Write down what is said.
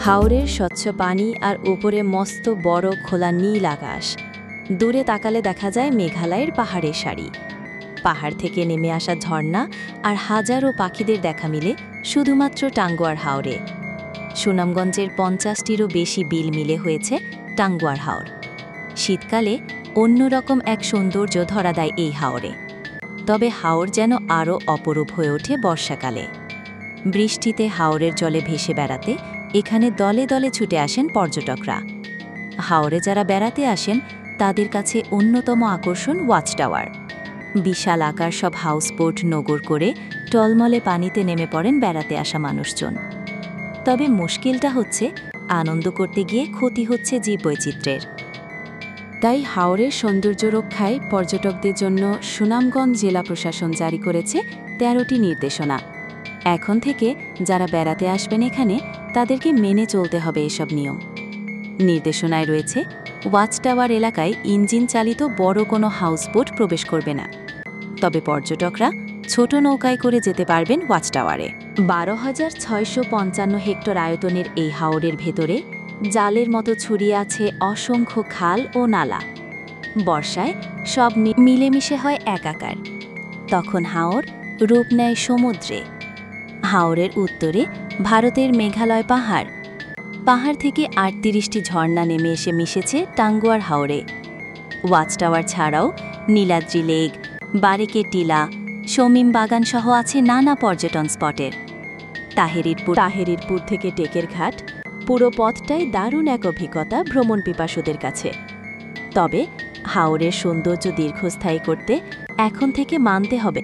হাওরের স্বচ্ছ পানি আর উপরে মস্ত বড় খোলা নীল আকাশ। দূরে তাকালে দেখা যায় মেঘালয়ের পাহাড়ের সারি। পাহাড় থেকে নেমে আসা ঝর্ণা আর হাজারো পাখিদের দেখা মিলে শুধুমাত্র টাঙ্গুয়ার হাওরে। সুনামগঞ্জের ৫০টিরও বেশি বিল মিলে হয়েছে টাঙ্গুয়ার হাওর। শীতকালে অন্যরকম এক সৌন্দর্য ধরা দেয় এই হাওরে। তবে হাওর যেন আরও অপরূপ হয়ে ওঠে বর্ষাকালে। বৃষ্টিতে হাওরের জলে ভেসে বেড়াতে এখানে দলে দলে ছুটে আসেন পর্যটকরা। হাওরে যারা বেড়াতে আসেন তাদের কাছে অন্যতম আকর্ষণ ওয়াচ টাওয়ার। বিশাল আকার সব হাউসবোট নগর করে টলমলে পানিতে নেমে পড়েন বেড়াতে আসা মানুষজন। তবে মুশকিলটা হচ্ছে, আনন্দ করতে গিয়ে ক্ষতি হচ্ছে জীববৈচিত্র্যের। তাই হাওরের সৌন্দর্য রক্ষায় পর্যটকদের জন্য সুনামগঞ্জ জেলা প্রশাসন জারি করেছে ১৩টি নির্দেশনা। এখন থেকে যারা বেড়াতে আসবেন এখানে তাদেরকে মেনে চলতে হবে এসব নিয়ম। নির্দেশনায় রয়েছে, ওয়াচ টাওয়ার এলাকায় ইঞ্জিন চালিত বড় কোনো হাউসবোট প্রবেশ করবে না। তবে পর্যটকরা ছোট নৌকায় করে যেতে পারবেন ওয়াচ টাওয়ারে। ১২,৬৫৫ হেক্টর আয়তনের এই হাওরের ভেতরে জালের মতো ছড়িয়ে আছে অসংখ্য খাল ও নালা। বর্ষায় সব মিলেমিশে হয় একাকার। তখন হাওর রূপ নেয় সমুদ্রে। হাওরের উত্তরে ভারতের মেঘালয় পাহাড়। পাহাড় থেকে ৩৮টি ঝর্ণা নেমে এসে মিশেছে টাঙ্গুয়ার হাওরে। ওয়াচ টাওয়ার ছাড়াও নীলাদ্রি লেক, বারেকে টিলা, শমীম বাগান সহ আছে নানা পর্যটন স্পটের। তাহেরিরপুর থেকে টেকের ঘাট, পুরো পথটাই দারুণ এক অভিজ্ঞতা ভ্রমণ পিপাসুদের কাছে। তবে হাওরের সৌন্দর্য দীর্ঘস্থায়ী করতে এখন থেকে মানতে হবে